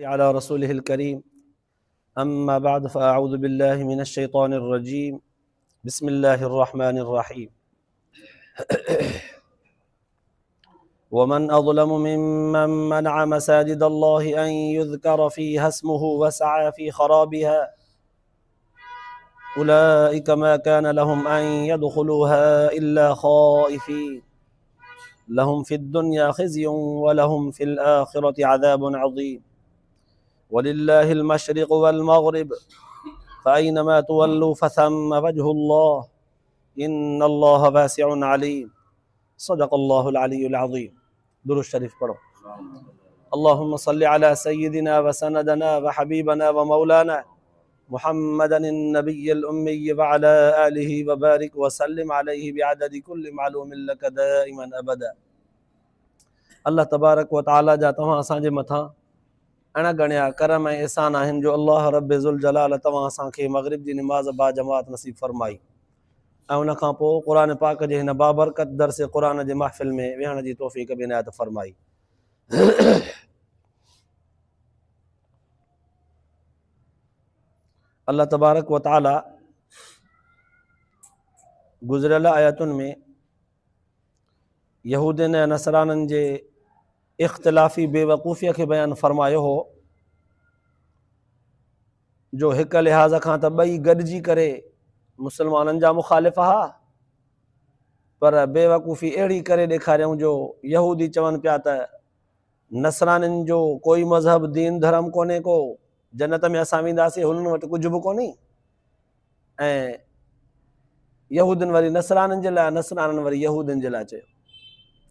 على رسوله الكريم أما بعد فأعوذ بالله من الشيطان الرجيم بسم الله الرحمن الرحيم ومن أظلم ممن منع مساجد الله أن يذكر فيها اسمه وسعى في خرابها أولئك ما كان لهم أن يدخلوها إلا خائفين لهم في الدنيا خزي ولهم في الآخرة عذاب عظيم ولله المشرق والمغرب فأينما تولوا فثم وجه الله إن الله واسع عليم صدق الله العلي العظيم. درود شریف پڑھو. اللهم صل على سيدنا وسندنا وحبيبنا ومولانا محمد النبي الأمي وعلى آله وبارك وسلم عليه بعدد كل معلوم لك دائما أبدا. اللہ تبارک و تعالی جا تمام اسان جے متھاں अणगणिया करम ऐं एहसान आहिनि जो अल्लाह रब ज़ुल जलाल तव्हां असांखे मग़रिब जी निमाज़ बा जमात नसीब फरमाई ऐं उन खां पोइ क़ुर पाक जे हिन बाबरकत दर्स क़ुर जे महफ़िल में वेहण जी तौफ़ीक़ बि इनायत फरमाई। अल्लाह तबारक व तआला गुज़िरियल आयतुनि में यहूदियुनि ऐं नसराननि जे इख़्तिलाफ़ी बेवकूफ़ीअ खे बयानु फरमायो हो जो हिक लिहाज़ खां त ॿई गॾिजी करे मुस्लमाननि जा मुख़ालिफ़ हा, पर बेवकूफ़ी अहिड़ी करे ॾेखारियऊं जो यहूदी चवनि पिया त नसरानियुनि जो कोई मज़हब दीन धर्म कोन्हे को, जन्नत में असां वेंदासीं हुननि वटि कुझु बि कोन्हे, ऐं यहूदियुनि वरी नसरानियुनि जे लाइ, नसराननि वरी यहूदियुनि जे लाइ चयो,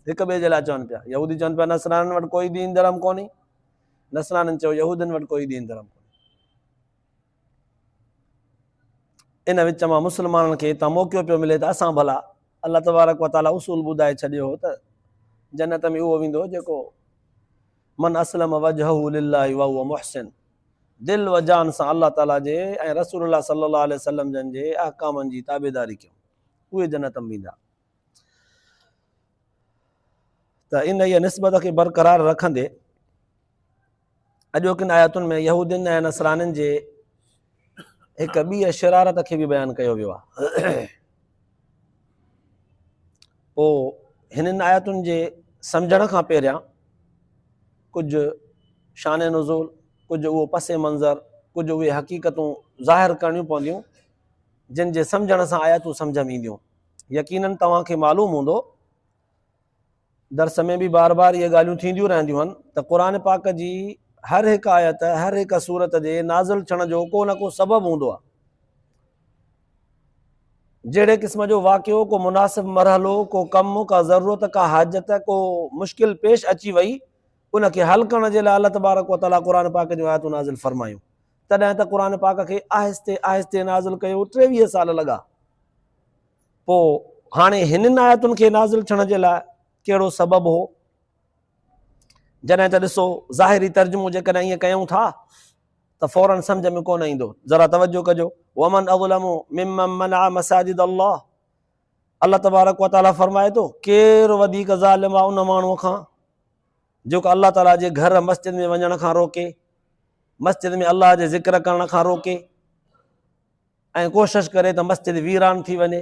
हिक ॿिए जे लाइ चवनि पिया। यहूदी चवनि पिया नसराननि वटि कोई दीन धर्म कोन्हे, नसराननि चयो यहूदियुनि वटि कोई दीन धर्म कोन्हे। इन विच मां मुस्लमाननि खे हितां मौक़ो पियो मिले त असां भला अल्लाह तबारक व तआला उसूल ॿुधाए छॾियो हो त जन्नत में उहो वेंदो जेको मन असलम वजहहु लिल्लाहि व हुव मुहसिन, दिल व जान सां अल्लाह ताला जे ऐं रसूलुल्लाह सल्लल्लाहु अलैहि वसल्लम जन जे अहकामनि जी ताबेदारी कयूं, उहे जन्नत में वेंदा। त इन इहा निस्बत खे बरक़रार रखंदे अॼोकिन आयतुनि में यहूदियुनि ऐं नसरानियुनि जे हिक ॿी शरारत खे बि बयानु कयो वियो आहे। पोइ हिननि आयतुनि जे सम्झण खां पहिरियां कुझु शान नुज़ूल, कुझु उहो पसे मंज़र, कुझु उहे हक़ीक़तूं ज़ाहिर करणियूं पवंदियूं जिन जे सम्झण सां आयतूं सम्झ में ईंदियूं। यकीनन तव्हांखे मालूम हूंदो, दर्स में बि बार बार इहे ॻाल्हियूं थींदियूं रहंदियूं आहिनि त क़ुर पाक जी हर हिकु आयत, हर हिकु सूरत जे नाज़िल थियण जो को न को सबबु हूंदो आहे। जहिड़े क़िस्म जो वाक़ियो, को मुनासिब मरहलो, को कमु, का ज़रूरत, का हाजत, को मुश्किल पेश अची वई, उनखे हल करण जे लाइ अल्लाह तबारक व तआला क़ुर पाक जूं आयतूं नाज़िल फरमायूं। तॾहिं त क़ुर पाक खे आहिस्ते आहिस्ते नाज़िल कयो 23 साल लॻा। पोइ हाणे हिननि आयतुनि खे नाज़िल थियण जे लाइ कहिड़ो सबबु हो? जॾहिं त ॾिसो ज़ाहिरी तर्जुमो जेकॾहिं ईअं कयूं था त फौरन सम्झ में कोन ईंदो। ज़रा तवजो कजो। वमन अज़लमु मिम्मन मनअ मसाजिद अल्लाह, अल्लाह तबारक व तआला फरमाए थो केरु वधीक ज़ालिम आहे उन माण्हूअ खां जेको अल्लाह ताला जे घर मस्जिद में वञण खां रोके, मस्जिद में अल्लाह जे ज़िक्र करण खां रोके ऐं कोशिश करे त मस्जिद वीरान थी वञे।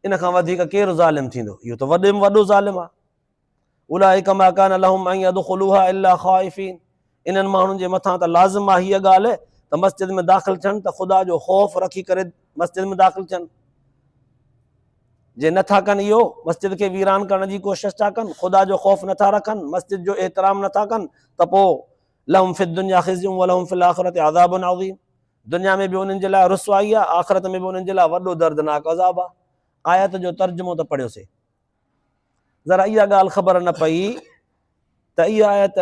इन खां वधीक केरु ज़ालिम थींदो? इहो त वॾे में वॾो ज़ालिम आहे। उलाइक मा कान लहुम अन यदखुलूहा इल्ला खाइफीन, इन्हनि माण्हुनि जे मथां त लाज़िम आहे हीअ ॻाल्हि त मस्जिद में दाख़िल थियनि त ख़ुदा जो ख़ौफ़ रखी करे मस्जिद में दाख़िल थियनि। जे नथा कनि इहो, मस्जिद खे वीरान करण जी कोशिशि था कनि, ख़ुदा जो ख़ौफ़ नथा रखनि, मस्जिद जो एहतराम नथा कनि, त पोइ लहुम फिद दुनिया ख़िज़्युम व लहुम फिल आख़िरति अज़ाबुन अज़ीम, दुनिया में बि उन्हनि जे लाइ रुसवाई आहे, आख़िरत में बि उन्हनि जे लाइ वॾो दर्दनाक अज़ाब आहे। आयत जो तर्जुमो त पढ़ियोसीं। ज़रा इहा ॻाल्हि ख़बर न पई त इहा आयत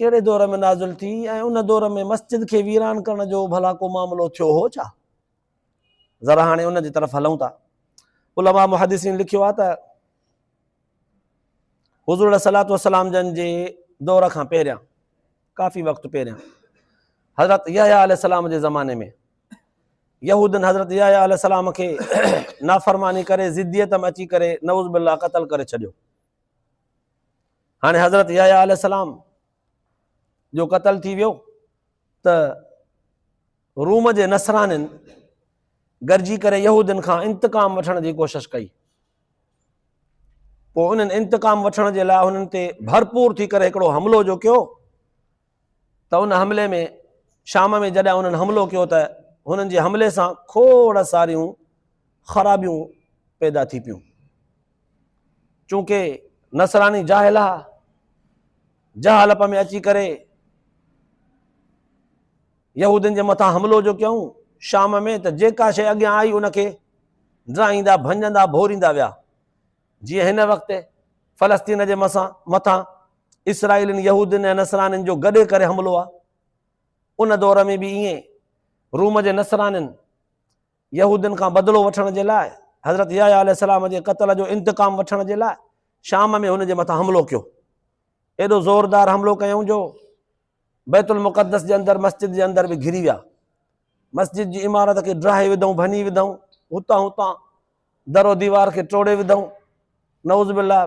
कहिड़े दौर में नाज़िल थी ऐं उन दौर में मस्जिद खे वीरान करण जो भला को मामिलो थियो हो छा? ज़रा हाणे उन जी तरफ़ हलूं था। उलमा मुहद्दिसीन लिखियो आहे त हुज़ूर सलातो वसलाम जन जे दौर खां पहिरियां, काफ़ी वक़्तु पहिरियां, हज़रत यहया अलैहिस्सलाम जे ज़माने में यहूदनि हज़रत यहया अलैहिस्सलाम खे नाफ़रमानी करे ज़िद्दियत में अची करे नऊज़ बिल्लाह क़त्ल करे छॾियो। हाणे हज़रत यहया अलैहिस्सलाम जो क़तल थी वियो त रूम जे नसरानिन गॾिजी करे यहूदियुनि खां इंतकाम वठण जी कोशिशि कई। पोइ उन्हनि इंतकाम वठण जे लाइ हुननि ते भरपूर थी करे हिकिड़ो हमिलो जो कयो त उन हमले में शाम में जॾहिं उन्हनि हमिलो कयो त हुननि जे हमले सां खोड़ सारियूं ख़राबियूं पैदा थी पियूं। चूंकि नसरानी जाहिला जहालप में अची करे यहूदियुनि जे मथां हमिलो जो कयूं शाम में त जेका शइ अॻियां आई उनखे ड्राईंदा भंजंदा भोरींदा विया। जीअं हिन वक़्तु फ़लस्तीन जे मथां इसराइलिन यहूदियुनि ऐं नसरानिन जो गॾे करे हमिलो आहे। उन दौर में बि ईअं रूम जे नसरानिन यहूदियुनि खां बदिलो वठण जे लाइ हज़रत याह्या अलैहिस्सलाम जे क़त्ल जो इंतकाम वठण जे लाइ शाम में हुन जे मथां हमिलो कयो। एॾो ज़ोरदार हमिलो कयूं जो बैतुल मुक़द्दस जे अंदरि मस्जिद जे अंदरि बि घिरी विया। मस्जिद जी इमारत खे ड्राहे विधऊं, भञी विधऊं, हुतां हुतां दरो दीवार खे टोड़े विधऊं। नऊज़ बिल्लाह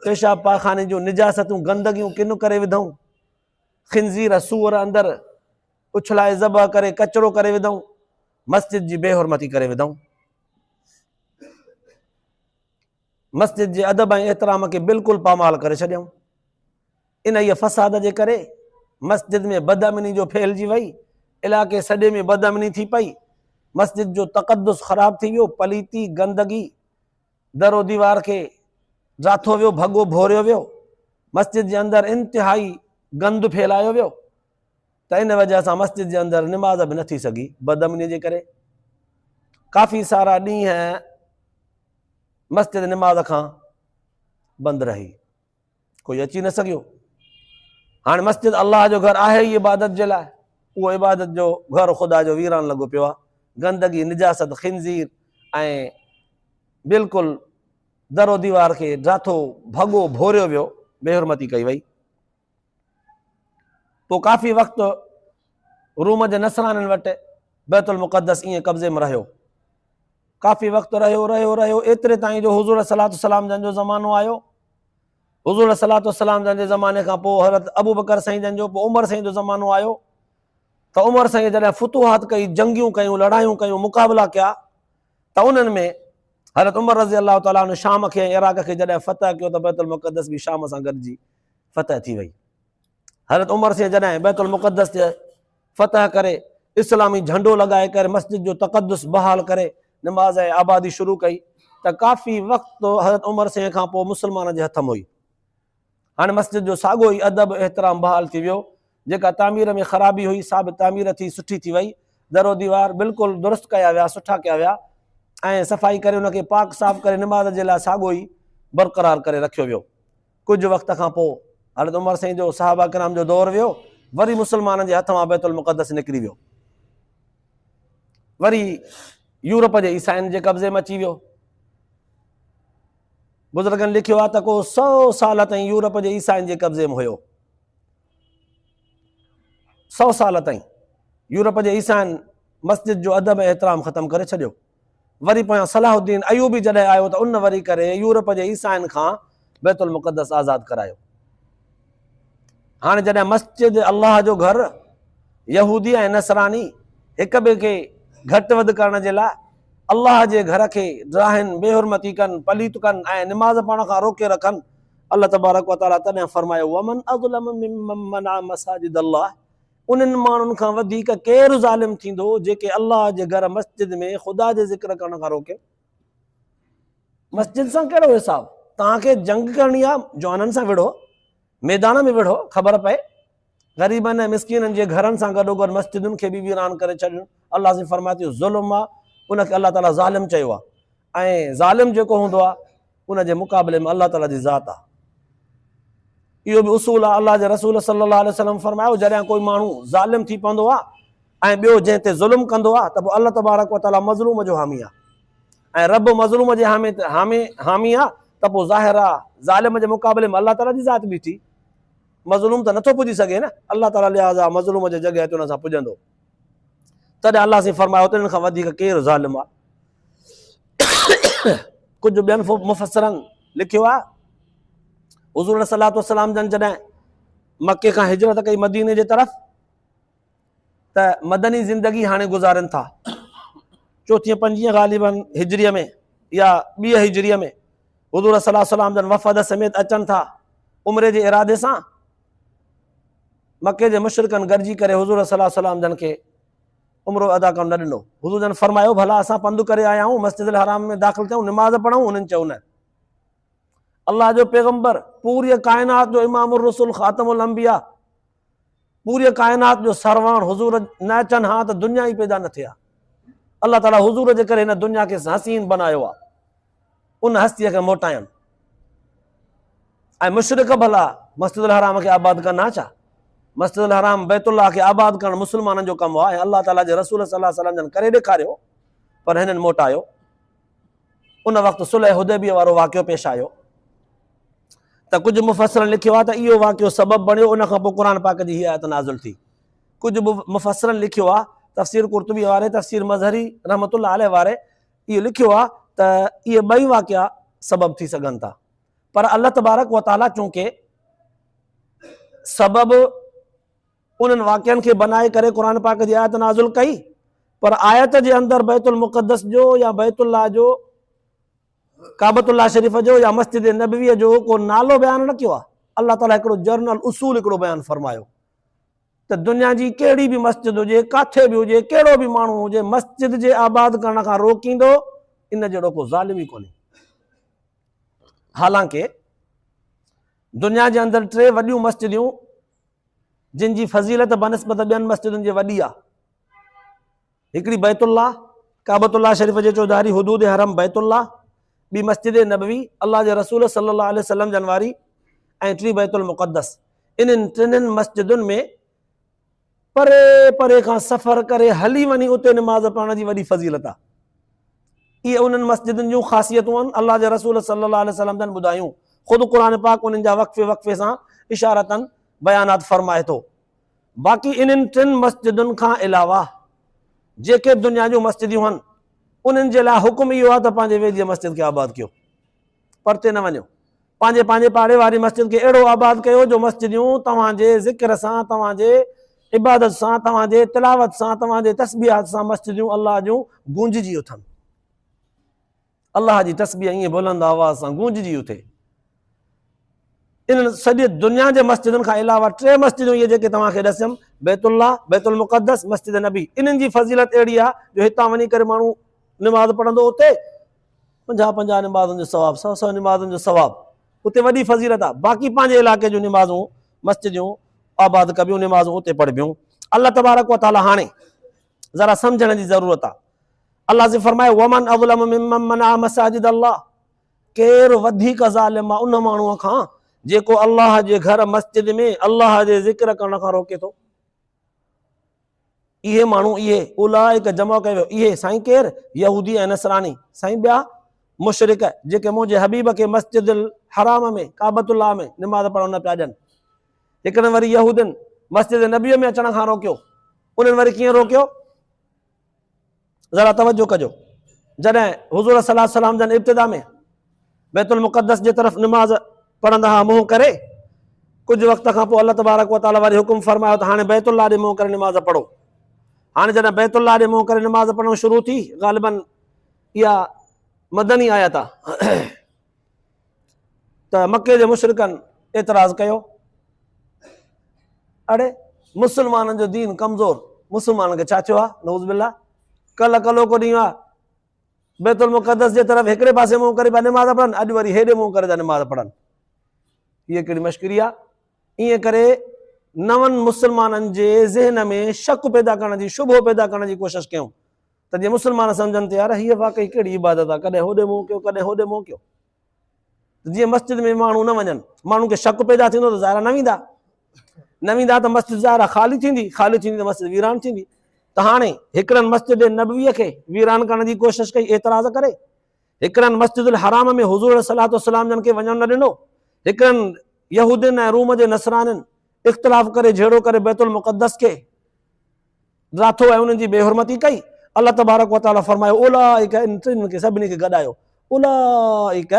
पेशाब पाखाने जूं निजासतूं गंदगियूं किन करे विधऊं। खिंज़ीर सूअर अंदरि उछलाए ज़बह करे कचिरो करे विधऊं। मस्जिद जी बेहुरमती करे विधऊं। मस्जिद जे अदब ऐं एहतराम खे बिल्कुलु पामाल करे छॾियऊं। इन इहा फ़साद जे करे मस्जिद में बदअमनी जो फैलिजी वई, इलाइक़े सॼे में बदअमनी थी पई। मस्जिद जो तक़द्दुस ख़राब थी वियो, पलीती गंदगी दरो दीवार खे जाथो वियो, भॻो भोरियो वियो। मस्जिद जे अंदरि इंतिहाई गंद फैलायो वियो त इन वजह सां मस्जिद जे अंदरि निमाज़ बि न थी सघी बदअमनी जे करे। काफ़ी सारा ॾींहं मस्जिद निमाज़ खां बंदि रही, कोई अची न सघियो। हाणे मस्जिद अल्लाह जो घर आहे ई इबादत जे लाइ, उहो इबादत जो घर ख़ुदा जो वीरान लॻो पियो आहे। गंदगी निजासत खिंज़ीर ऐं बिल्कुलु दरो दीवार खे जाथो भॻो भोरियो वियो, बेहुरमती कई वई। पोइ काफ़ी वक़्तु रूम जे नसराननि वटि बैतुल मुक़द्दस ईअं कब्ज़े में रहियो। काफ़ी वक़्तु रहियो एतिरे ताईं जो हुज़ूर सलातो सलाम जन जो ज़मानो आयो। हुज़ूर सलातो सलाम जन जे ज़माने खां पोइ हज़रत अबू बकर साईं जन जो, पोइ उमर साईं जो ज़मानो आयो त उमर साईं जॾहिं फुतूहात कई, जंगियूं कयूं, लड़ायूं कयूं, मुक़ाबला कया त उन्हनि में हज़रत उमर रज़ी अल्लाह ताला अन्हु शाम खे ऐं इराक़ खे जॾहिं फ़तह कयो त बैतुल मुक़द्दस बि शाम सां गॾिजी फ़तह थी वई। हज़रत उमर साईं जॾहिं बैतुल मुक़द्दस जे फ़तह करे इस्लामी झंडो लॻाए करे मस्जिद जो तक़द्दुस बहाल करे निमाज़ ऐं आबादी शुरू कई त काफ़ी वक़्तु हज़रत उमर साईं खां पोइ मुस्लमान जे हथ में हुई। हाणे मस्जिद जो साॻियो ई अदब एहतराम बहाल थी वियो। जेका तामीर में ख़राबी हुई सा बि तामीर थी सुठी थी वई। दरो दीवार बिल्कुलु दुरुस्त कया विया, सुठा कया विया ऐं सफ़ाई करे उनखे पाक साफ़ करे निमाज़ जे लाइ साॻियो ई बरक़रार करे रखियो वियो। कुझु वक़्त खां पोइ हज़रत उमर साईं जो सहाबा किराम जो दौरु वियो, वरी मुस्लमाननि जे हथ मां बैतुल मुक़द्दस निकिरी वियो, वरी यूरोप जे ईसाइनि जे कब्ज़े में अची वियो। बुज़ुर्गनि लिखियो आहे त को 100 साल ताईं यूरोप जे ईसाइनि जे कब्ज़े में हुयो। 100 साल ताईं यूरोप जे ईसाइनि मस्जिद जो अदब ऐं एहतराम ख़तमु करे छॾियो। वरी पोयां सलाहुद्दीन अयूबी जॾहिं आयो त उन वरी करे यूरोप जे ईसाइनि खां बैतुल मुक़द्दस आज़ादु करायो। हाणे जॾहिं मस्जिद अल्लाह जो घर यहूदी ऐं नसरानी हिक ॿिए खे घटि वधि करण जे लाइ अल्लाह जे घर खे ड्राहिनि, बेहुरमती कनि, पलीत कनि ऐं निमाज़ पढ़ण खां रोके रखनि, अल्लाह तबारक व तआला तॾहिं फरमायो वमन अज़लम मिम्मन मना मसाजिद अल्लाह, उन्हनि माण्हुनि खां वधीक केरु ज़ालिम थींदो जेके अल्लाह जे घर मस्जिद में ख़ुदा जे ज़िक्र करण खां रोके। मस्जिद सां कहिड़ो हिसाब? तव्हांखे जंग करणी आहे, जवाननि सां विढ़ो, मैदान में विढ़ो, ख़बर पए। ग़रीबनि ऐं मिसकीननि जे घरनि सां गॾोगॾु मस्जिदुनि खे बि वीरान करे छॾियो। अल्लाह जी फरमाती ज़ुल्म आहे, उनखे अल्लाह ताला ज़ालिम चयो आहे ऐं ज़ालिम जेको हूंदो आहे उनजे मुक़ाबले में अल्लाह ताला जी ज़ात आहे। इहो बि उसूल आहे। अल्लाह जे रसूल सल्लल्लाहु अलैहि वसल्लम फरमायो जॾहिं कोई माण्हू ज़ालिम थी पवंदो आहे ऐं ॿियो जंहिं ते ज़ुल्म कंदो आहे त पोइ अल्लाह तबारक व तआला मज़लूम जो हामी आहे ऐं रब मज़लूम जे हामी आहे त पोइ ज़ाहिर आहे ज़ालिम जे मुक़ाबले में अल्लाह ताला जी ज़ात बीठी। मज़लूम त नथो पुॼी सघे न, अल्लाह ताला लिहाज़ा मज़लूम जे जॻह ते हुन सां पुॼंदो। तॾहिं अल्लाह सां फरमायो तिन्हनि खां वधीक केरु ज़ालिम आहे। कुझु ॿियनि मुफ़सरनि लिखियो आहे हुज़ूर सलातो सलाम जन जॾहिं मके खां हिजरत कई मदीने जे तरफ़ त मदनी ज़िंदगी हाणे गुज़ारनि था। चोथीं पंजीं ग़ालिबन हिजरीअ में या 2 हिजरीअ में हुज़ूर सल्लल्लाहु अलैहि वसल्लम जन वफ़द समेत अचनि था उमिरे जे इरादे सां। मके जे मुशरिकनि गॾिजी करे हुज़ूर सल्लल्लाहु अलैहि वसल्लम जन खे उमिरो अदा करणु न ॾिनो। हुज़ूर जन फरमायो भला असां पंधु करे आया आहियूं, मस्जिद हराम में दाख़िल थियूं, निमाज़ पढ़ूं। उन्हनि चयो न, अल्लाह जो पैगंबर, पूरी काइनात जो इमामुर रसूल, ख़ातमुल अंबिया, पूरी काइनात जो सरवाण हुज़ूर न अचनि हा त दुनिया ई पैदा न थिया। अल्लाह ताला हुज़ूर जे करे हिन दुनिया खे हसीन बनायो आहे, उन हस्तीअ खे मोटायनि। ऐं मुशरिक भला मस्जिद हराम खे आबाद कनि छा? मस्जिद हराम बैतुल्लाह खे आबाद करणु मुस्लमाननि जो कमु आहे। अल्लाह ताला जे रसूल सल्लल्लाहु अलैहि वसल्लम जन करे ॾेखारियो, पर हिननि मोटायो। उन वक़्तु सुलह हुदैबिया वारो वाक़ियो पेश आयो त कुझु मुफ़स्सिरनि लिखियो आहे त इहो वाक़ियो सबबु बणियो, उन खां पोइ क़ुर पाक जी हीअ आयत नाज़िल थी। कुझु मुफ़स्सिरनि लिखियो आहे, तफ़सीर कुर्तुबी वारे, तफ़सीर मज़हरी रहमतुल्लाह अलैहि वारे, इहो लिखियो आहे त इहे ॿई वाक़िया सबबु थी सघनि था। पर अल्लाह तबारक व तआला चूंकि सबबु उन्हनि वाक़िअनि खे बनाए करे क़ुर पाक जी आयत नाज़िल कई, पर आयत जे अंदरि बैतुल मुक़द्दस जो या बैतुल्लाह जो, काबतुल्लाह शरीफ़ जो या मस्जिद नबवीअ जो को नालो बयानु न कयो आहे। अल्लाह ताला हिकिड़ो जर्नल उसूल हिकिड़ो बयानु फरमायो त दुनिया जी कहिड़ी बि मस्जिद हुजे, काथे बि हुजे, कहिड़ो बि माण्हू हुजे, मस्जिद जे आबाद करण खां रोकींदो, इन जहिड़ो को ज़ालिम ई कोन्हे। हालांकि दुनिया जे अंदरि 3 वॾियूं मस्जिदियूं जिन जी फज़ीलत बनस्बत ॿियनि मस्जिदुनि जे वॾी आहे। हिकिड़ी बैतुल्लाह, काबतुल्लाह शरीफ़ जे चौधारी हुदूद हरम बैतुल्लाह, ॿी मस्जिद नबवी अल्लाह जे रसूल सल्लल्लाहु अलैहि वसल्लम जन वारी, ऐं 3 बैतुल मुक़द्दस। इन्हनि 3 मस्जिदुनि में परे परे खां सफ़र करे हली वञी उते निमाज़ पढ़ण जी वॾी फज़ीलत आहे। इहे उन्हनि मस्जिदुनि जूं ख़ासियतूं आहिनि, अल्लाह जे रसूल सल्लल्लाहु अलैहि वसल्लम जन ॿुधायूं। ख़ुदि क़ुर पाक उन्हनि जा वक़फ़े वक़फ़े सां इशारतन बयानात फरमाए थो। बाक़ी इन्हनि 3 मस्जिदुनि खां अलावा जेके दुनिया जूं मस्जिदियूं आहिनि, उन्हनि जे लाइ हुकुम इहो आहे त पंहिंजे वेझे मस्जिद खे आबाद कयो, परते न वञो। पंहिंजे पंहिंजे पाड़े वारी मस्जिद खे अहिड़ो आबाद कयो जो मस्जिदियूं तव्हांजे ज़िक्र सां, तव्हांजे इबादत सां, तव्हांजे तिलावत सां, तव्हांजे तस्बीहात सां मस्जिदियूं अल्लाह जूं गूंजजी उथनि। अल्लाह जी तस्बीह ईअं बुलंद आवाज़ सां गूंजजी उथे। इन्हनि सॼे दुनिया जे मस्जिदुनि खां अलावा 3 मस्जिदूं इहे जेके तव्हांखे ॾसियमि, बैतुल्लाह, बैतुल मुक़द्दस, मस्जिद नबी, इन्हनि जी फज़ीलत अहिड़ी आहे जो हितां वञी करे माण्हू निमाज़ पढ़ंदो, उते 50 निमाज़ुनि जो सवाबु, 100 निमाज़ुनि जो सवाबु, उते वॾी फज़ीलत आहे। बाक़ी पंहिंजे इलाइक़े जूं निमाज़ूं, मस्जिदियूं आबाद कबियूं, निमाज़ूं उते पढ़बियूं। अल्लाह तबारक व तआला हाणे ज़रा सम्झण जी ज़रूरत आहे। अल्लाह से फरमाए वमन अज़लम मिम्मन मना मसाजिद अल्लाह, केरु वधीक ज़ालिम आहे उन माण्हूअ खां जेको अल्लाह जे घर मस्जिद में अल्लाह जे ज़िक्र करण खां रोके थो। इहे माण्हू, इहे उलाइक जमा कयो, इहे साईं केरु? यहूदी ऐं नसरानी। साईं ॿिया मुशरिक जेके मुंहिंजे हबीब खे मस्जिद हराम में, काबतुल्लाह में निमाज़ पढ़ण न पिया ॾियनि। हिकिड़े वरी यहूदियुनि मस्जिद नबीअ में अचण खां रोकियो। उन्हनि वरी कीअं रोकियो? ज़रा तवजो कजो। जॾहिं हुज़ूर सल्लल्लाहु अलैहि वसल्लम जन इब्तिदा में बैतुल मुक़द्दस जे तरफ़ निमाज़ पढ़ंदा हुआ मुंहुं करे, कुझु वक़्त खां पोइ अल्लाह तबारक व तआला वरी हुकुम फरमायो त हाणे बैतुल्लाह ॾे मुंहुं करे निमाज़ पढ़ो। हाणे जॾहिं बैतुल्लाह ॾे मुंहुं करे निमाज़ पढ़णु शुरू थी, ग़ालिबन इहा मदनी आयत आहे, त मके जे मुशरिकनि एतिराज़ कयो, अड़े मुस्लमाननि जो दीन कमज़ोर, मुस्लमाननि खे छा थियो आहे? नऊज़ बिल्लाह, कल्ह कलो को ॾींहुं आहे बैतुल मुक़द्दस जे तरफ़ हिकिड़े पासे मुंहुं करे पिया निमाज़ पढ़नि, अॼु वरी हेॾे मुंहुं करे था निमाज़ पढ़नि। हीअ कहिड़ी मश्करी आहे? ईअं करे नवनि मुस्लमाननि जे ज़हन में शक पैदा करण जी, शुबो पैदा करण जी कोशिशि कयूं त जीअं मुस्लमान सम्झनि त यार हीअ वाक़ई कहिड़ी इबादत आहे, कॾहिं होॾे मुंहुं कयो, कॾहिं होॾे मुंहुं कयो। जीअं मस्जिद में माण्हू न वञनि, माण्हू खे शक पैदा थींदो त ज़ाहिर न वेंदा त मस्जिद ज़ाहिर ख़ाली थींदी त मस्जिद वीरान थींदी। त हाणे हिकिड़नि मस्जिद नबवीअ खे वीरान करण जी कोशिशि कई एतिराज़ करे, हिकिड़नि मस्जिदुल हराम में हुज़ूर सल्लल्लाहु अलैहि वसल्लम जन खे वञणु न ॾिनो, हिकिड़नि यहूदियुनि ऐं रूम जे नसरानियुनि इख़्तिलाफ़ करे झेड़ो करे बैतुल मुक़द्दस खे राथो ऐं उन्हनि जी बेहुरमती कई। अल्लाह तबारक व तआला फरमायो उलाइक, इन टिनि खे सभिनी खे गॾायो, उलाइक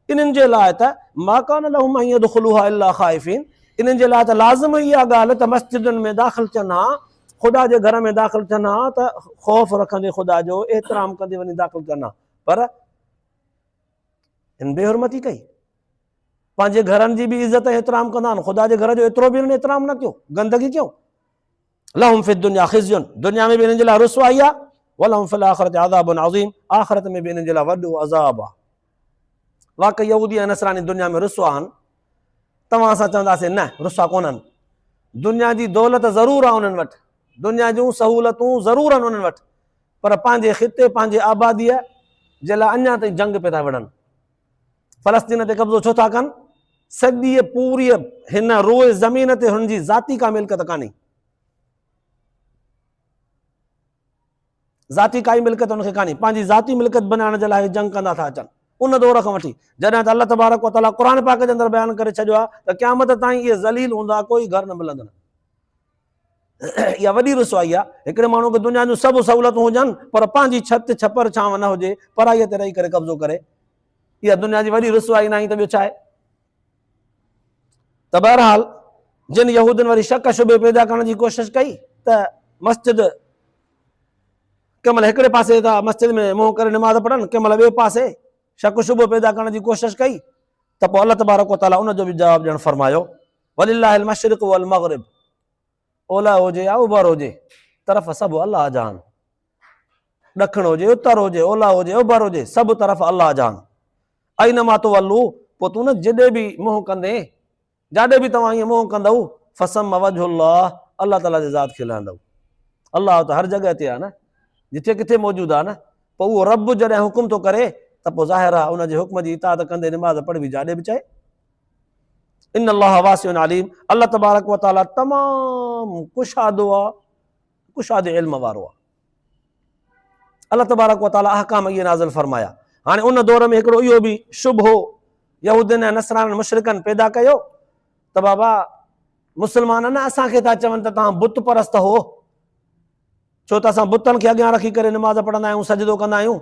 इन्हनि जे लाइ त मा कान लहुम अन यदखुलूहा इल्ला ख़ाइफीन, इन्हनि जे लाइ त लाज़िम इहा ॻाल्हि त मस्जिदुनि में दाख़िल थियनि हा, ख़ुदा जे घर में दाख़िल थियनि हा त ख़ौफ़ रखंदे ख़ुदा जो, एतिराम कंदे वञी दाख़िल थियनि हा। पर हिन बेहुरमती कई, पंहिंजे घरनि जी बि इज़त एतिराम कंदा आहिनि, ख़ुदा जे घर जो एतिरो बि हिननि एतिराम न कयो, गंदगी कयो। लहुम फि दुनिया खिज़युन, दुनिया में बि हिननि जे लाइ रुसवाई आहे, वलहुम फिल आख़िरत अज़ाबुन अज़ीम, आख़िरत में बि हिननि जे लाइ वॾो अज़ाब आहे। वाक़ई यहूदी ऐं नसरानी दुनिया में रुसवा आहिनि। तव्हां असां चवंदासीं न रुसवा कोन्हनि, दुनिया जी दौलत ज़रूरु आहे उन्हनि वटि, दुनिया जूं सहूलतूं ज़रूरु आहिनि उन्हनि वटि, पर पंहिंजे ख़िते पंहिंजे आबादीअ जे लाइ अञा ताईं जंग पिया था विढ़नि। फ़लस्तीन ते कब्ज़ो छो था कनि? सॼी पूरी हिन रोए ज़मीन ते हुनजी ज़ाती का मिल्कियत कान्हे, ज़ाती काई मिल्कियत हुनखे कान्हे, पंहिंजी ज़ाती मिल्कियत बनाइण जे लाइ जंग कंदा था अचनि। उन दौर खां वठी जॾहिं त अल्लाह तबारक व तआला क़ुर पाक जे अंदरि बयानु करे छॾियो आहे त क़यामत ताईं इहे ज़लील हूंदा, कोई घर न मिलंदनि। इहा वॾी रुसवाई आहे, हिकिड़े माण्हू खे दुनिया जूं सभु सहूलियतूं हुजनि पर पंहिंजी छत छपर छांव न हुजे, पढ़ाईअ ते रही करे कब्ज़ो करे, इहा दुनिया जी वॾी रुसवाई न आई त ॿियो छा आहे? त बहरहाल जिन यहूदियुनि वरी शक शुबे पैदा करण जी कोशिशि कई त मस्जिद कंहिं महिल हिकिड़े पासे था मस्जिद में मुंहुं करे निमाज़ पढ़नि, कंहिं महिल ॿिए पासे शक शुबो पैदा करण जी कोशिशि कई, त पोइ अल्लाह तबारक व तआला उनजो बि जवाबु ॾियणु फरमायो, वलिल्लाहिल मशरिक़ वल मग़रिब, ओलह हुजे या उभर हुजे, तरफ़ सभु अल्लाह जा आहिनि। ॾखिण हुजे, उत्तर हुजे, ओलह हुजे, उभर हुजे, सभु तरफ़ अल्लाह जा आहिनि। अइनमा तुवल्लू, पोइ तूं न जिॾे बि मुंहुं कंदे, जाॾे बि तव्हां ईअं मुंहुं कंदव, फसम वजहुल्लाह, अल्लाह ताला जे ज़ात खे लहंदव। अल्लाह त हर जॻह ते आहे न, जिथे किथे मौजूदु आहे न। पोइ उहो रब जॾहिं हुकुम थो करे त पोइ ज़ाहिर आहे उनजे हुक्म जी इताअत कंदे निमाज़ पढ़बी जाॾे बि चाहे। इन अल्लाह वासिउन अलीम, अल्लाह तबारक व तआला तमामु कुशादो आहे, कुशादे इल्म वारो आहे। अल्लाह तबारक व तआला अहकाम इहे नाज़िल फरमाया। हाणे उन दौर में हिकिड़ो इहो बि शुबहो यहूदियुनि ऐं नसराननि मुशरिकनि पैदा कयो त बाबा मुस्लमान न असांखे था चवनि त तव्हां बुत परस्त हो, छो त असां बुतनि खे अॻियां रखी करे निमाज़ पढ़ंदा आहियूं, सजदो कंदा आहियूं।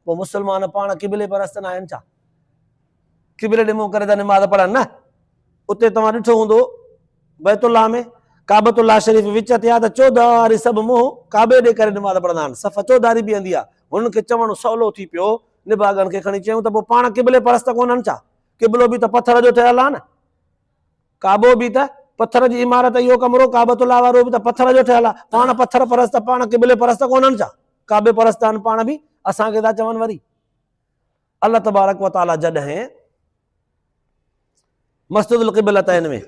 पोइ मुस्लमान पाण किबले परस्त न आहिनि छा? किबले ॾे मुंहुं करे था निमाज़ पढ़नि न। उते तव्हां ॾिठो हूंदो बैतुल्लाह में काबतुल्लाह शरीफ़ विच ते आहे त चौधारी सभु मुंहुं काबे ॾे करे निमाज़ पढ़ंदा आहिनि, सफ़ चौधारी बीहंदी आहे। हुननि खे चवणु सवलो थी पियो, निभागनि खे खणी चयूं त पोइ पाण किबले परस्त कोन्हनि छा? किबलो बि त पथर जो ठहियल आहे न, काबो बि त पथर जी इमारत, इहो कमरो काबतुल्लाह वारो बि त पथर जो ठहियल आहे, पाण पथर परस्त, पाण किबले परस्त कोन्हनि छा? काबे परस्त आहिनि पाण बि, असांखे था चवनि वरी। अल्लाह तबारक व तआला जॾहिं मस्जिदुल क़िबलतैन में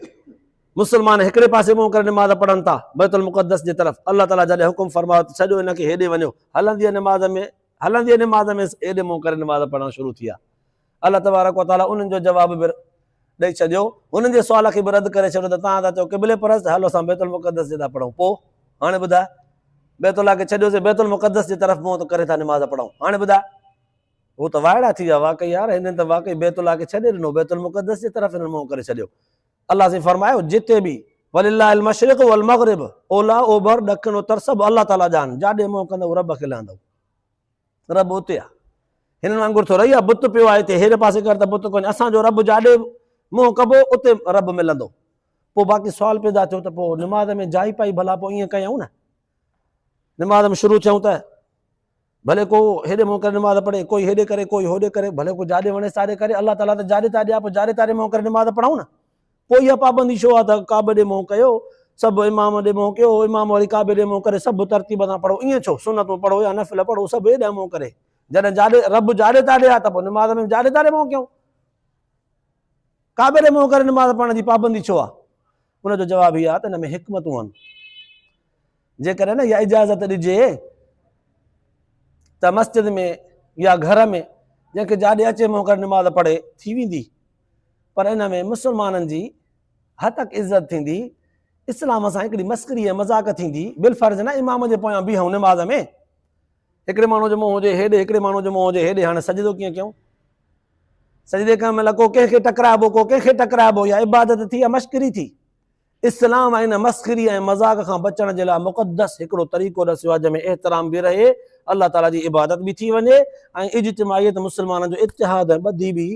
मुस्लमान हिकिड़े पासे मुंहुं करे निमाज़ पढ़नि था बैतुल मुक़द्दस जी तरफ़, अल्लाह ताला जॾहिं हुकुम फरमायो त सॼो हिनखे हेॾे वञो, हलंदी निमाज़ में हेॾे मुंहुं करे निमाज़ पढ़णु शुरू थी आहे। अल्लाह तबारक व तआला उन्हनि जो जवाबु बि ॾेई छॾियो, उन्हनि जे सुवाल खे बि रद्द करे छॾियो त तव्हां था चओ क़िबले परस्त, हलो असां बैतुल मुक़द्दस जे था पढ़ूं। पोइ हाणे ॿुधाए, बैतुल्लाह खे छॾियोसीं, बैतुल मुक़द्दस जी तरफ़ मुंहुं करे था निमाज़ पढ़ूं। हाणे ॿुधाए, उहो त वाइड़ा थी विया वाक़ई यार, हिननि त वाक़ई बैतुल्लाह खे छॾे ॾिनो, बैतुल मुक़द्दस जी तरफ़ हिननि मुंहुं करे छॾियो। अल्लाह से फरमायो जिते बि वलिल्लाहिल मशरिक़ वल मग़रिब, ओलह ओभर ॾखिण उत्तर सभु अल्लाह ताला जा आहिनि, जाॾे मुंहुं कंदव रब खे लहंदव, रब उते आहे। हिननि वांगुरु थो रही आहे, बुत पियो आहे हिते, हेॾे पासे कर त बुत कोन्हे, असांजो रब जाॾे मुंहुं कबो उते रब मिलंदो। पोइ बाक़ी सुवाल पैदा थियो त पोइ निमाज़ में जाई पाई भला पोइ ईअं कयूं न, निमाज़ में शुरू थियूं त भले को हेॾे मुंहुं करे निमाज़ पढ़े, कोई हेॾे करे, कोई होॾे करे, भले को जाॾे वणे साॾे करे, अल्लाह ताला त जाॾे ताॾे आहे, पोइ जाॾे ताॾे मुंहुं करे निमाज़ पढ़ूं न। पोइ इहा पाबंदी छो आहे त काबे ॾे मुंहुं कयो, सभु इमाम ॾे मुंहुं कयो, इमाम वरी काबे ॾे मुंहुं करे, सभु तरतीब सां पढ़ो, ईअं छो? सुनतूं पढ़ो या नफ़िल पढ़ो, सभु हेॾे मुंहुं करे। जॾहिं जाॾे रब जाॾे ताॾे आहे त पोइ निमाज़ में जाॾे ताॾे मुंहुं कयूं, काबे ॾे मुंहुं करे निमाज़ पढ़ण जी पाबंदी छो आहे? उनजो जवाबु इहा आहे त हिन में हिकमतूं आहिनि। जेकॾहिं न इहा इजाज़त ॾिजे त मस्जिद में या घर में जंहिंखे जाॾे अचे मुंहुं करे निमाज़ पढ़े थी वेंदी, पर इन में मुस्लमाननि जी हद तक इज़त थींदी, इस्लाम सां हिकिड़ी मस्करी ऐं मज़ाक थींदी। बिलफर्ज़ न इमाम जे पोयां बीहूं निमाज़ में, हिकिड़े माण्हू जो मुंहुं हुजे हेॾे, हिकिड़े माण्हू जो मुंहुं हुजे हेॾे, हाणे सजदो कीअं कयूं? सजदे करण महिल को कंहिंखे टकराइबो, को कंहिंखे टकराइबो, या इबादत थी या मश्करी थी। इस्लाम इन मस्करी ऐं मज़ाक खां बचण जे लाइ मुक़द्दस हिकिड़ो तरीक़ो रसियो आहे जंहिंमें एहतराम बि रहे, अल्लाह ताला जी इबादत बि थी वञे ऐं इज्तिमाइयत मुस्लमाननि जो इतिहाद ऐं ॿधी बि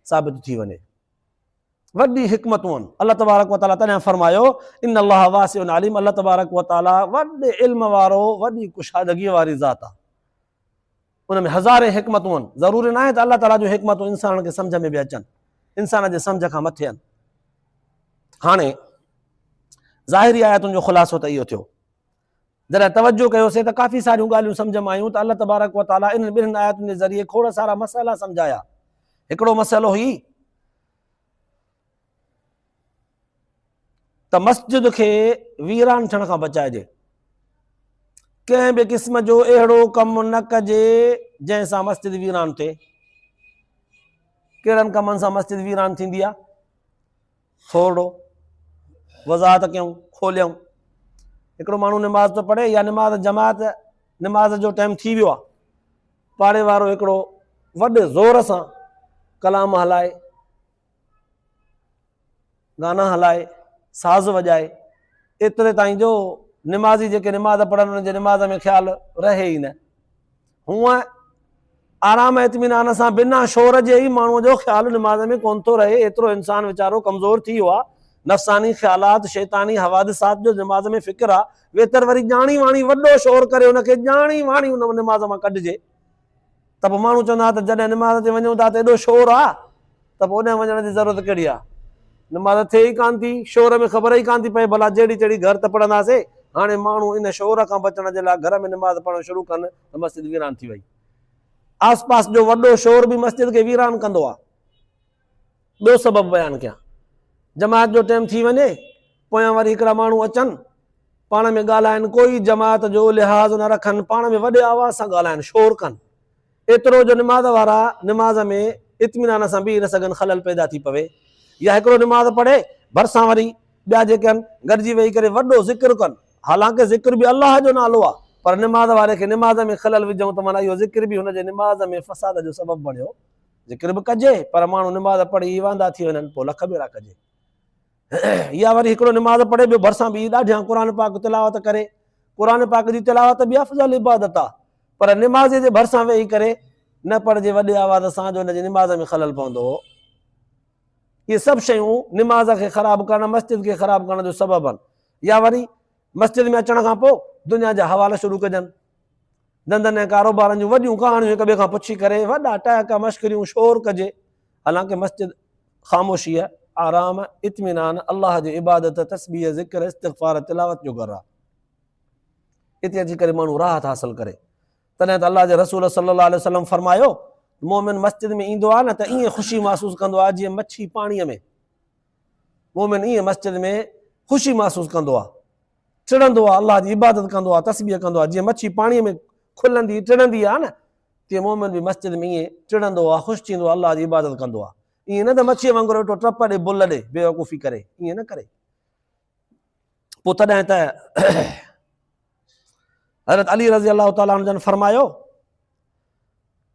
साबित थी वञे। वॾी हिकमतूं आहिनि। अल्लाह तबारक व ताला तॾहिं फरमायो इन अल्लाह वासिउन अलीम, अल्लाह तबारक व ताला वॾे इल्म वारो, वॾी कुशादगीअ वारी ज़ात आहे। उन में हज़ारे हिकमतूं आहिनि। ज़रूरी न आहे त अल्लाह ताला जूं हिकमतूं इंसान खे सम्झ में बि अचनि, इंसान जे सम्झ खां मथे आहिनि। हाणे ज़ाहिरी आयतुनि जो ख़ुलासो त इहो थियो। जॾहिं तवजो कयोसीं त काफ़ी सारियूं ॻाल्हियूं सम्झ में आयूं त अल्लाह तबारक व ताला इन ॿिन्हिनि आयतुनि जे ज़रिए खोड़ सारा मसइला सम्झाया। हिकिड़ो मसइलो हुई त मस्जिद खे वीरान थियण खां बचाइजे, कंहिं बि क़िस्म जो अहिड़ो कमु न कजे जंहिंसां मस्जिद वीरान थिए। कहिड़नि कमनि सां मस्जिद वीरान थींदी आहे? थोरो वज़ाहत कयूं, खोलियऊं। हिकिड़ो माण्हू निमाज़ थो पढ़े या निमाज़ जमात, निमाज़ जो टाइम थी वियो आहे, पाड़े वारो हिकिड़ो वॾे ज़ोर सां कलाम हलाए, गाना हलाए, साज़ वॼाए, एतिरे ताईं जो निमाज़ी जेके निमाज़ पढ़नि उन्हनि जे निमाज़ में ख़्यालु रहे ई न। हूअं आराम इत्मीनान सां बिना शोर जे ई माण्हूअ जो ख़्यालु निमाज़ में कोन थो रहे। एतिरो इंसानु वीचारो कमज़ोर थी वियो आहे, नफ़सानी ख़्यालात, शैतानी हवादिसात जो निमाज़ में फ़िक्र आहे। वेतर वरी ॼाणी वाणी वॾो शोर करे उनखे ॼाणी वाणी उन निमाज़ मां कढिजे, त पोइ माण्हू चवंदा त जॾहिं निमाज़ ते वञूं था त एॾो शोर आहे, त पोइ ओॾे वञण जी ज़रूरत कहिड़ी आहे? निमाज़ थिए ई कान थी, शोर में ख़बर ई कान थी पए भला जहिड़ी जहिड़ी घर त पढ़ंदासीं। हाणे माण्हू इन शोर खां बचण जे लाइ घर में निमाज़ पढ़णु शुरू कनि त मस्जिद वीरान थी वई। आस पास जो वॾो शोर बि मस्जिद खे वीरान कंदो आहे। ॿियो सबबु बयानु कयां, जमात जो टाइम थी वञे, पोयां वरी हिकिड़ा माण्हू अचनि, पाण में ॻाल्हाइनि, कोई जमात जो लिहाज़ न रखनि, पाण में वॾे आवाज़ सां ॻाल्हाइनि, शोर कनि, एतिरो जो निमाज़ वारा निमाज़ में इत्मीनान सां बीह न सघनि, ख़लल पैदा थी पवे। या हिकिड़ो निमाज़ पढ़े, भरिसां वरी ॿिया जेके आहिनि गॾिजी वेही करे वॾो ज़िक्र कनि, हालांकि ज़िक्र बि अलाह जो नालो आहे, पर निमाज़ वारे खे निमाज़ में ख़लल विझूं त माना इहो ज़िक्र बि हुनजे निमाज़ में फ़साद जो सबबु बणियो। ज़िक्र बि कजे पर माण्हू निमाज़ पढ़ी वांदा थी वञनि, पोइ लख ॿेड़ा कजे। या वरी हिकिड़ो निमाज़ पढ़े, ॿियो भरिसां बि ॾाढियां क़ुर पाक तिलावत करे, क़ुर पाक जी तिलावत बि अफ़ज़ल इबादत आहे, पर निमाज़ जे भरिसां वेही करे न पढ़जे वॾे आवाज़ सां, जो हुनजे निमाज़ में ख़लल पवंदो हो। इहे सभु शयूं निमाज़ खे ख़राबु करणु, मस्जिद खे ख़राबु करण जो सबबु आहिनि। या वरी मस्जिद में अचण खां पोइ दुनिया जा हवाला शुरू कजनि, धंधनि ऐं कारोबारनि जूं वॾियूं कहाणियूं हिक ॿिए खां पुछी करे, वॾा टहका मश्करियूं, शोर कजे। हालांकि मस्जिद ख़ामोशी आहे, आराम, इत्मीनान, अलाह जी इबादत, तस्बीह, ज़िक्र, इस्तिग़फ़ार, तिलावत जो घर आहे। हिते अची करे माण्हू राहत हासिल करे। तॾहिं त अलाह जे रसूल सल्लल्लाहु अलैहि वसल्लम फरमायो, मोमिन मस्जिद में ईंदो आहे न त ईअं ख़ुशी महसूसु कंदो आहे जीअं मच्छी पाणीअ में। मोमिन ईअं मस्जिद में ख़ुशी महसूसु कंदो आहे, टिड़ंदो आहे, अलाह जी इबादत कंदो आहे, तस्बीह कंदो आहे, जीअं मच्छी पाणीअ में खुलंदी टिड़ंदी आहे न, तीअं मोमिन बि मस्जिद में ईअं टिड़ंदो आहे, ख़ुशि थींदो आहे, अलाह जी इबादत कंदो आहे। ईअं न त मच्छीअ वांगुरु वेठो टप ॾे बुल ॾे बेवकूफ़ी करे, ईअं न करे। पोइ तॾहिं त हज़रत अली रज़ी अलाह ताला जन फरमायो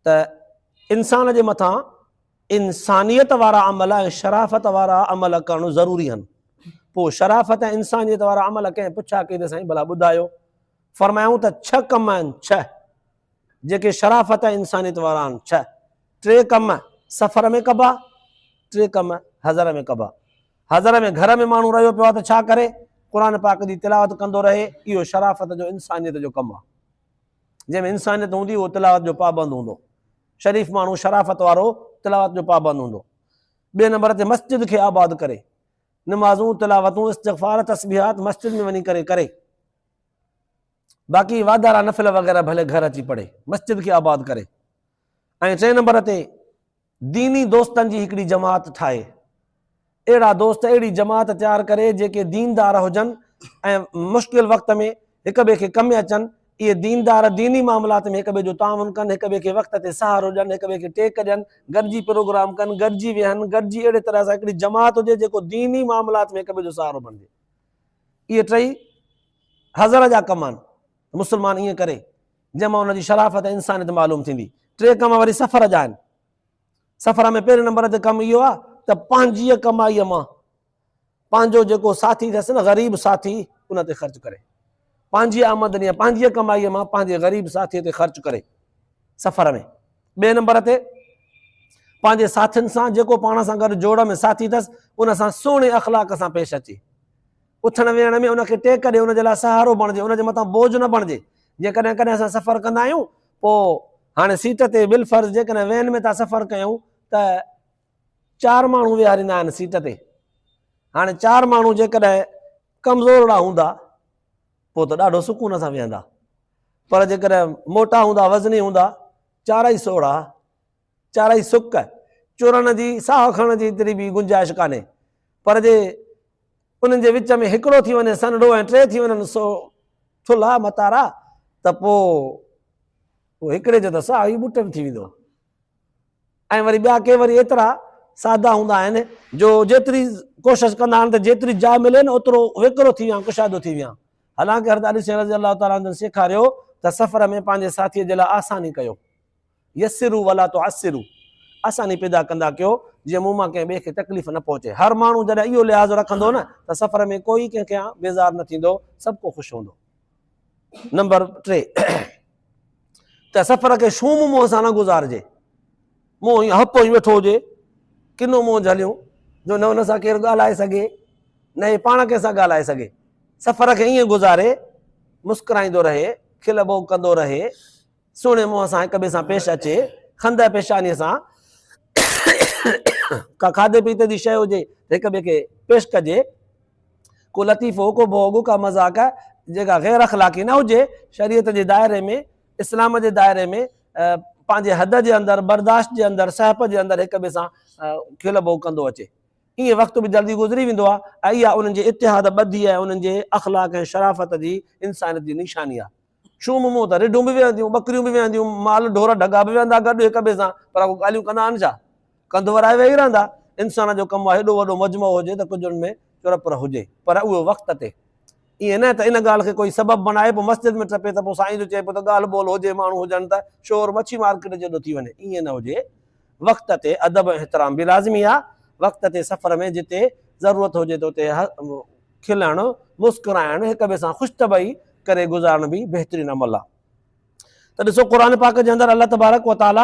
त इंसान जे मथां इंसानियत वारा अमल ऐं शराफ़त वारा अमल करणु ज़रूरी आहिनि। पोइ शराफ़त ऐं इंसानियत वारा अमल कंहिं पुछा कई त साईं भला ॿुधायो, फरमायूं त 6 कम आहिनि, 6 जेके शराफ़त ऐं इंसानियत वारा आहिनि। 6 3 कम सफ़र में कबा, 3 कम हज़र में कबा। हज़र में घर में माण्हू रहियो पियो आहे त छा करे? क़ुर पाक जी तिलावत कंदो रहे, इहो शराफ़त जो इंसानियत जो कमु आहे। जंहिंमें इंसानियत हूंदी उहो तिलावत जो पाबंद हूंदो, शरीफ़ माण्हू शराफ़त वारो तिलावत जो पाबंद हूंदो। ॿिए नंबर ते मस्जिद खे आबाद करे, निमाज़ूं, तिलावतूं, इस्तिग़फ़ार, तस्बीहात मस्जिद में वञी करे। बाक़ी वाधारा नफ़िल वग़ैरह भले घर अची पढ़े, मस्जिद खे आबाद करे। ऐं 3 नंबर ते दीनी दोस्तनि जी हिकिड़ी जमात ठाहे, अहिड़ा दोस्त, अहिड़ी जमात तयारु करे जेके दीनदार हुजनि ऐं मुश्किल वक़्त में हिक ॿिए खे कमु अचनि। इहे दीनदार दीनी मामलात में हिक ॿिए जो ताउन कनि, हिक ॿिए खे वक़्त ते सहारो ॾियनि, हिक ॿिए खे टेक ॾियनि, गॾिजी प्रोग्राम कनि, गॾिजी वेहनि, गॾिजी अहिड़े तरह सां हिकिड़ी जमात हुजे जेको दीनी मामलात में हिक ॿिए जो सहारो बणिजे। इहे 3 हज़र जा कम आहिनि, मुस्लमान ईअं करे, जंहिंमां हुनजी शराफ़त ऐं इंसानियत मालूम थींदी। 3 कम वरी सफ़र जा आहिनि। सफ़र में पहिरें नंबर ते कमु इहो आहे त पंहिंजी कमाईअ मां पंहिंजो जेको साथी अथसि न, ग़रीब साथी, उन ते ख़र्च करे। पंहिंजी आमदनी, पंहिंजी कमाईअ मां पंहिंजे ग़रीब साथीअ ते ख़र्च करे सफ़र में। ॿिए नंबर ते पंहिंजे साथियुनि सां, जेको पाण सां गॾु जोड़ में साथी अथसि, उन सां सुहिणे अख़लाक सां पेश अचे। उथण वेहण में उनखे टेक ॾे, उनजे लाइ सहारो बणिजे, उनजे मथां बोझ न बणिजे। जीअं कॾहिं कॾहिं असां सफ़र कंदा आहियूं, पोइ हाणे सीट ते बिल फर्ज़ जेकॾहिं वैन में था सफ़र कयूं त 4 माण्हू विहारींदा आहिनि सीट ते। हाणे 4 माण्हू जेकॾहिं कमज़ोरड़ा हूंदा पोइ त ॾाढो सुकून सां वेहंदा, पर जेकॾहिं मोटा हूंदा, वज़नी हूंदा, 4 ई सोढ़ा, 4 ई सुक, चुरण जी साह खणण जी एतिरी बि गुंजाइश कान्हे। पर जे उन्हनि जे विच में हिकिड़ो थी वञे सनड़ो ऐं 3 थी वञनि थुल्हा मतारा, त पोइ हिकिड़े जो त साह ई ॿुट में थी वेंदो। ऐं वरी ॿिया के वरी एतिरा सादा हूंदा आहिनि जो जेतिरी कोशिशि कंदा आहिनि त जेतिरी जाइ मिले न ओतिरो विकिरो थी विया, कुशादो थी विया। हालांकि हज़रत अली रज़ी अल्लाह ताला अन्हु सेखारियो त सफ़र में पंहिंजे साथीअ जे लाइ आसानी कयो, यसिरू वला तुअस्सिरू, आसानी पैदा कंदा कयो, जीअं मूं मां कंहिं ॿिए खे तकलीफ़ न पहुचे। हर माण्हू जॾहिं इहो लिहाज़ रखंदो न त सफ़र में कोई कंहिंखे बेज़ार न थींदो, सभु को ख़ुशि हूंदो। नंबर 3 त सफ़र खे शूम मुंहं सां न गुज़ारिजे। मुंहुं ईअं हपो ई वेठो हुजे, किनो मुंहुं झलियूं जो न हुन सां केरु ॻाल्हाए सघे, न हे पाण कंहिंसां ॻाल्हाए सघे। सफ़र खे ईअं गुज़ारे, मुस्कुराईंदो रहे, खिल ॿोग कंदो रहे, सुहिणे मुंहं सां हिक ॿिए सां पेश अचे, खंद पेशानीअ सां का खाधे पीते जी शइ हुजे त हिक ॿिए खे पेश कजे। को लतीफ़ो, को भोग, का मज़ाक जेका ग़ैर अख़लाक़ी न हुजे, शरीयत जे दायरे में, इस्लाम जे दायरे में, पंहिंजे हद जे अंदरि, बर्दाश्त जे अंदरि, सहप जे अंदरि हिक ॿिए सां खिल ॿोग कंदो अचे। ईअं वक़्तु बि जल्दी गुज़री वेंदो आहे ऐं इहा उन्हनि जे इतिहाद ॿधी ऐं उन्हनि जे अख़लाक ऐं शराफ़त जी, इंसानियत जी निशानी आहे। शूम मुंहं त रिढूं बि वेहंदियूं, ॿकरियूं बि वेहंदियूं, माल ढोर ढगा बि वेहंदा गॾु हिक ॿिए सां, पर उहे ॻाल्हियूं कंदा आहिनि छा? कंध वराए वेही रहंदा। इंसान जो कमु आहे हेॾो वॾो मजमो हुजे त कुझु में चुरपुर हुजे, पर उहो वक़्त ते। ईअं न त इन ॻाल्हि खे कोई सबबु बनाए पोइ मस्जिद में टपे त पोइ साईं जो चए पोइ त ॻाल्हि ॿोल हुजे, माण्हू हुजनि त शोर मच्छी मार्केट जेॾो थी वञे, ईअं न हुजे। वक़्त ते अदब ऐं एहतराम बि लाज़मी आहे। वक़्त ते सफ़र में जिते ज़रूरत हुजे त उते खिलणु, मुस्कुराइणु, हिक ॿिए सां ख़ुशतबई करे गुज़ारणु बि बहितरीनु अमल आहे। त ॾिसो क़ुर पाक जे अंदरि अल्लाह तबारक व ताला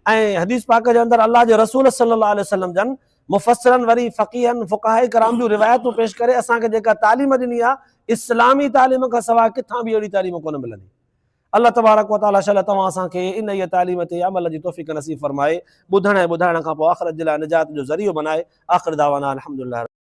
ऐं हदीस पाक जे अंदरि अल्लाह जे रसूल सल्लल्लाहु अलैहि वसल्लम जन मुफ़स्सिरनि, वरी फ़क़ीहनि, फ़ुक़हाए कराम जूं रिवायतूं पेश करे असांखे जेका तालीम ॾिनी आहे, इस्लामी तालीम खां सवाइ किथां बि अहिड़ी तालीम कोन मिलंदी। अल्लाह तबारक व ताला शल तव्हां असांखे इन इहा तालीम ते अमल जी तौफ़ीक़ नसीब फरमाए, ॿुधण ऐं ॿुधाइण खां पोइ आख़िरत जे लाइ निजात जो ज़रियो बनाए। आख़िर दावाना अल्हम्दुलिल्लाह।